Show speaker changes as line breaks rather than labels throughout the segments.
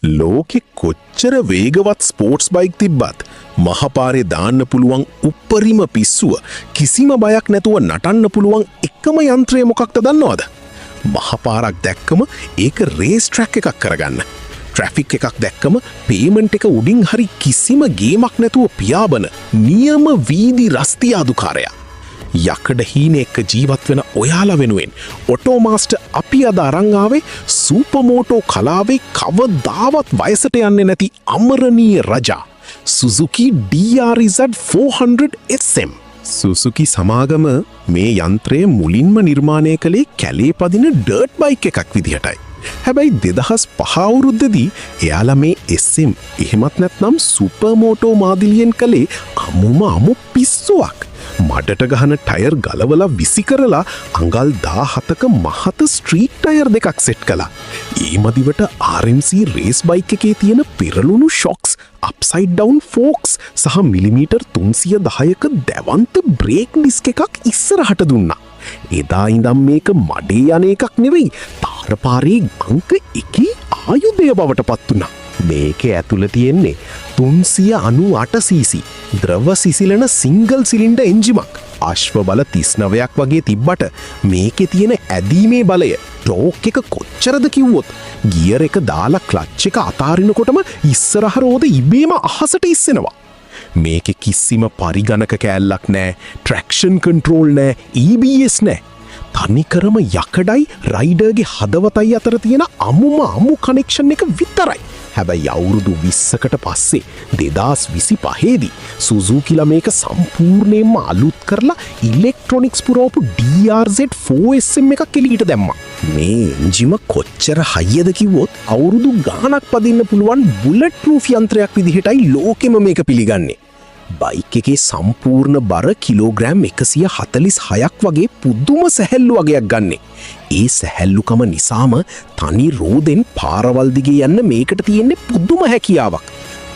ලෝකෙ කොච්චර වේගවත් ස්පෝර්ට්ස් බයික් තිබ්බත් මහපාරේ දාන්න පුළුවන් උප්පරිම පිස්සුව කිසිම බයක් නැතුව නටන්න පුළුවන් එකම යන්ත්‍රය මොකක්ද දන්නවද? මහපාරක් දැක්කම ඒක රේස් ට්‍රැක් එකක් කරගන්න. ට්‍රැෆික් එකක් දැක්කම පේමන්ට් එක උඩින් හරි කිසිම ගේමක් නැතුව පියාඹන නියම වීදි රස්තියාදුකාරයා. යකඩ හීන එක්ක ජීවත් වෙන ඔයාලා වෙනුවෙන් ඔටෝමාස්ටර් අපි අද අරන් ආවේ සුපර්මෝටෝ කලාවේ කවදාවත් වයසට යන්නේ නැති අමරණීය රජා Suzuki DRZ 400 SM. සුසුකි සමාගම මේ යන්ත්‍රය මුලින්ම නිර්මාණය කළේ කැලේ පදින ඩර්ට් බයික් එකක් විදිහටයි. හැබැයි 2005 අවුරුද්දේදී එයාලා මේ SM එහෙමත් නැත්නම් සුපර්මෝටෝ මාදිලියෙන් කළේ අමු පිස්සුවක්. මඩට ගහන ටයර් ගලවලා විසි කරලා අඟල් 17ක මහත ස්ට්‍රීට් ටයර් දෙකක් සෙට් කළා. ඒ මදිවට RMC රේස් බයික් එකේ තියෙන පෙරළුණු ෂොක්ස්, අප්සයිඩ් ඩවුන් ෆෝක්ස් සහ මිලිමීටර් 310ක දැවන්ත බ්‍රේක් ඩිස්ක් එකක් ඉස්සරහට දුන්නා. එදා ඉඳන් මේක මඩේ යන එකක් නෙවෙයි, තාරපාරේ අංක 1 ආයුධය බවට පත් වුණා. මේකේ ඇතුළ තියෙන්නේ 398cc ද්‍රව සිසිලන සිංගල් සිලින්ඩර් එන්ජිමක්. අශ්ව බල 39ක් වගේ තිබ්බට මේකේ තියෙන ඇදීමේ බලය ටෝක් එක කොච්චරද කිව්වොත් ගියර් එක දාලා ක්ලච් එක අතාරිනකොටම ඉස්සරහ රෝද ඉබේම අහසට ඉස්සෙනවා. මේකේ කිසිම පරිගණක කෑල්ලක් නැහැ, ට්‍රැක්ෂන් කන්ට්‍රෝල් නැහැ, EBS නැහැ. තනිකරම යකඩයි රයිඩර්ගේ හදවතයි අතර තියෙන අමු කනෙක්ෂන් එක විතරයි. හැබැයි අවුරුදු 20කට පස්සේ 2025දී සුසුකිලා මේක සම්පූර්ණයෙන්ම අලුත් කරලා ඉලෙක්ට්‍රොනික්ස් පුරවපු DRZ 4SM එකක් එළියට දැම්මා. මේ එන්ජිම කොච්චර හයියද කිව්වොත් අවුරුදු ගාණක් පදින්න පුළුවන් බුලට් ප්‍රූෆ් යන්ත්‍රයක් විදිහටයි ලෝකෙම මේක පිළිගන්නේ. බයික් එකේ සම්පූර්ණ බර කිලෝග්‍රෑම් 146ක් වගේ පුදුම සැහැල්ලු වගයක් ගන්නෙ. ඒ සැහැල්ලුකම නිසාම තනි රෝදෙන් පාරවල් දිගේ යන්න මේකට තියෙන්නේ පුදුම හැකියාවක්.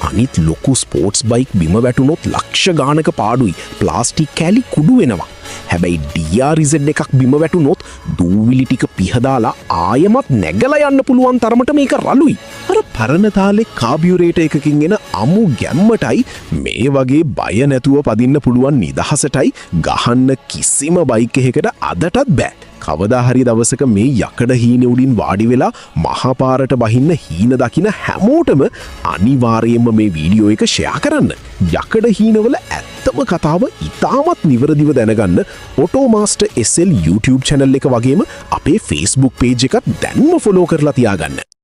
අනිත් ලොකු ස්පෝර්ට්ස් බයික් බිම වැටුනොත් ලක්ෂ ගානක පාඩුයි, ප්ලාස්ටික් කෑලි කුඩු වෙනවා. හැබැයි DRZ එකක් බිම වැටුනොත් දූවිලි ටික පිහදාලා ආයමත් නැගලා යන්න පුළුවන් තරමට මේක රළුයි. අර පරණ තාලේ කාබියුරේටර් එකකින් එන අමු ගැම්මටයි මේ වගේ බය නැතුව පදින්න පුළුවන් නිදහසටයි ගහන්න කිසිම බයික් එකකට අදටත් බෑ. කවදා හරි දවසක මේ යකඩ හීනේ උඩින් වාඩි වෙලා මහපාරට බහින්න හීන දකින හැමෝටම අනිවාර්යයෙන්ම මේ වීඩියෝ එක ෂෙයා කරන්න. යකඩ හීනවල ඇත්තම කතාව ඉතාමත් නිවැරදිව දැනගන්න ඔටෝමාස්ටර් SL YouTube channel එක වගේම අපේ Facebook page එකත් දැන්ම ෆලෝ කරලා තියාගන්න.